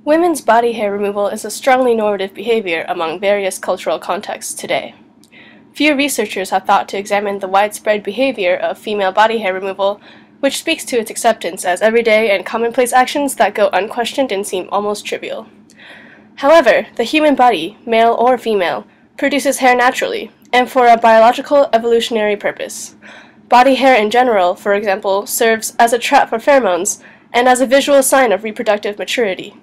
Women's body hair removal is a strongly normative behavior among various cultural contexts today. Few researchers have thought to examine the widespread behavior of female body hair removal, which speaks to its acceptance as everyday and commonplace actions that go unquestioned and seem almost trivial. However, the human body, male or female, produces hair naturally, and for a biological evolutionary purpose. Body hair in general, for example, serves as a trap for pheromones and as a visual sign of reproductive maturity.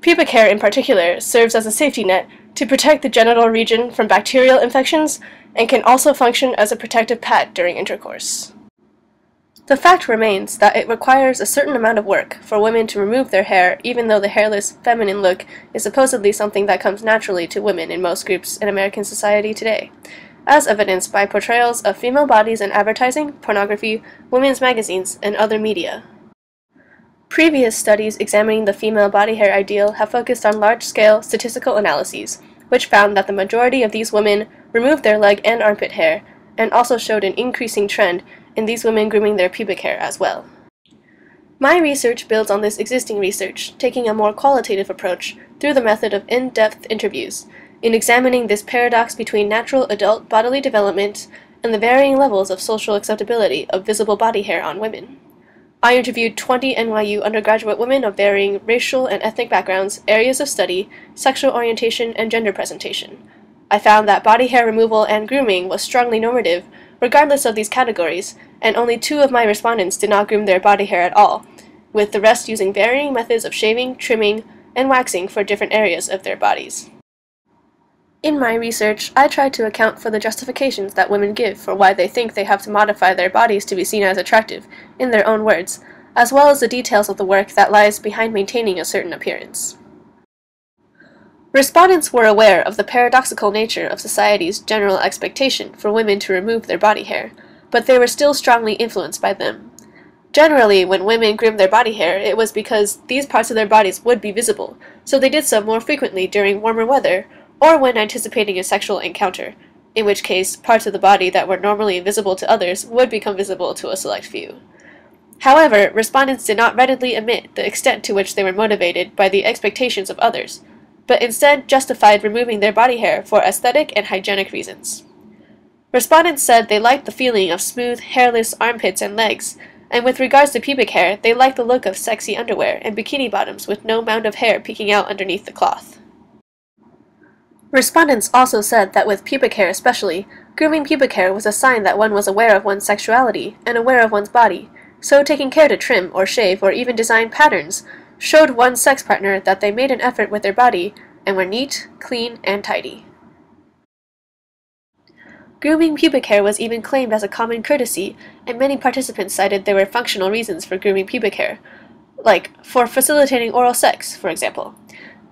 Pubic hair in particular serves as a safety net to protect the genital region from bacterial infections and can also function as a protective pad during intercourse. The fact remains that it requires a certain amount of work for women to remove their hair, even though the hairless, feminine look is supposedly something that comes naturally to women in most groups in American society today, as evidenced by portrayals of female bodies in advertising, pornography, women's magazines, and other media. Previous studies examining the female body hair ideal have focused on large-scale statistical analyses, which found that the majority of these women removed their leg and armpit hair, and also showed an increasing trend in these women grooming their pubic hair as well. My research builds on this existing research, taking a more qualitative approach through the method of in-depth interviews, in examining this paradox between natural adult bodily development and the varying levels of social acceptability of visible body hair on women. I interviewed 20 NYU undergraduate women of varying racial and ethnic backgrounds, areas of study, sexual orientation, and gender presentation. I found that body hair removal and grooming was strongly normative, regardless of these categories, and only 2 of my respondents did not groom their body hair at all, with the rest using varying methods of shaving, trimming, and waxing for different areas of their bodies. In my research, I tried to account for the justifications that women give for why they think they have to modify their bodies to be seen as attractive, in their own words, as well as the details of the work that lies behind maintaining a certain appearance. Respondents were aware of the paradoxical nature of society's general expectation for women to remove their body hair, but they were still strongly influenced by them. Generally, when women groomed their body hair, it was because these parts of their bodies would be visible, so they did so more frequently during warmer weather, or when anticipating a sexual encounter, in which case parts of the body that were normally invisible to others would become visible to a select few. However, respondents did not readily admit the extent to which they were motivated by the expectations of others, but instead justified removing their body hair for aesthetic and hygienic reasons. Respondents said they liked the feeling of smooth, hairless armpits and legs, and with regards to pubic hair, they liked the look of sexy underwear and bikini bottoms with no mound of hair peeking out underneath the cloth. Respondents also said that with pubic hair especially, grooming pubic hair was a sign that one was aware of one's sexuality and aware of one's body, so taking care to trim or shave or even design patterns showed one's sex partner that they made an effort with their body and were neat, clean, and tidy. Grooming pubic hair was even claimed as a common courtesy, and many participants cited there were functional reasons for grooming pubic hair, like for facilitating oral sex, for example.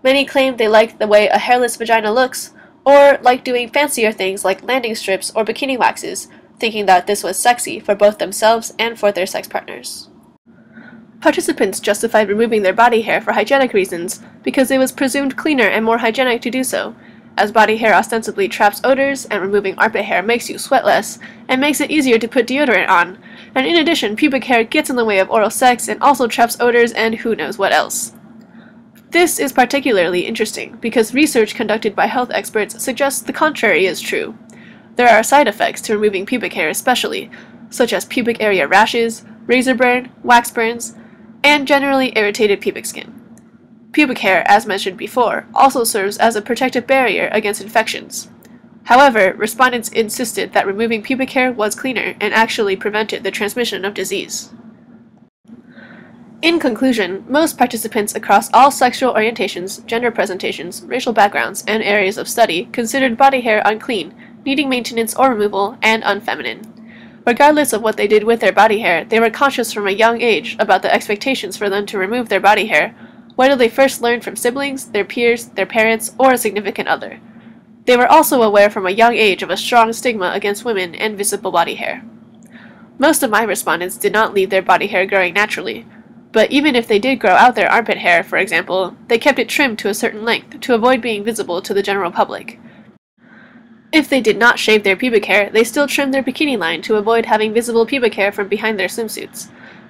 Many claimed they liked the way a hairless vagina looks, or liked doing fancier things like landing strips or bikini waxes, thinking that this was sexy for both themselves and for their sex partners. Participants justified removing their body hair for hygienic reasons because it was presumed cleaner and more hygienic to do so, as body hair ostensibly traps odors and removing armpit hair makes you sweat less and makes it easier to put deodorant on, and in addition pubic hair gets in the way of oral sex and also traps odors and who knows what else. This is particularly interesting because research conducted by health experts suggests the contrary is true. There are side effects to removing pubic hair especially, such as pubic area rashes, razor burn, wax burns, and generally irritated pubic skin. Pubic hair, as mentioned before, also serves as a protective barrier against infections. However, respondents insisted that removing pubic hair was cleaner and actually prevented the transmission of disease. In conclusion, most participants across all sexual orientations, gender presentations, racial backgrounds, and areas of study considered body hair unclean, needing maintenance or removal, and unfeminine. Regardless of what they did with their body hair, they were conscious from a young age about the expectations for them to remove their body hair, whether they first learned from siblings, their peers, their parents, or a significant other. They were also aware from a young age of a strong stigma against women and visible body hair. Most of my respondents did not leave their body hair growing naturally, but even if they did grow out their armpit hair, for example, they kept it trimmed to a certain length to avoid being visible to the general public. If they did not shave their pubic hair, they still trimmed their bikini line to avoid having visible pubic hair from behind their swimsuits.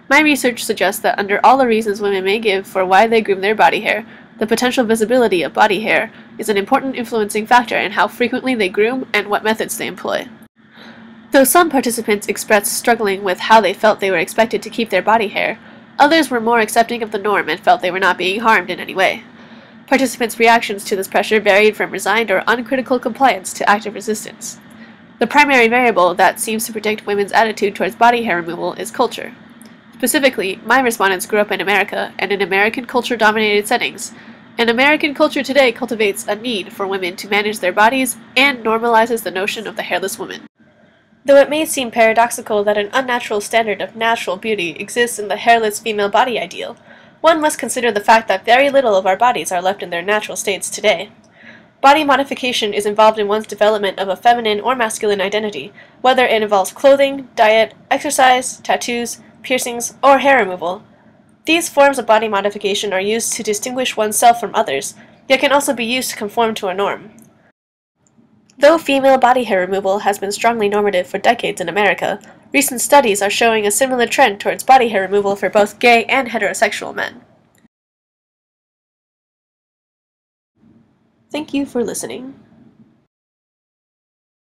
My research suggests that under all the reasons women may give for why they groom their body hair, The potential visibility of body hair is an important influencing factor in how frequently they groom and what methods they employ. Though some participants expressed struggling with how they felt they were expected to keep their body hair, others were more accepting of the norm and felt they were not being harmed in any way. Participants' reactions to this pressure varied from resigned or uncritical compliance to active resistance. The primary variable that seems to predict women's attitude towards body hair removal is culture. Specifically, my respondents grew up in America and in American culture-dominated settings, and American culture today cultivates a need for women to manage their bodies and normalizes the notion of the hairless woman. Though it may seem paradoxical that an unnatural standard of natural beauty exists in the hairless female body ideal, one must consider the fact that very little of our bodies are left in their natural states today. Body modification is involved in one's development of a feminine or masculine identity, whether it involves clothing, diet, exercise, tattoos, piercings, or hair removal. These forms of body modification are used to distinguish oneself from others, yet can also be used to conform to a norm. Though female body hair removal has been strongly normative for decades in America, recent studies are showing a similar trend towards body hair removal for both gay and heterosexual men. Thank you for listening.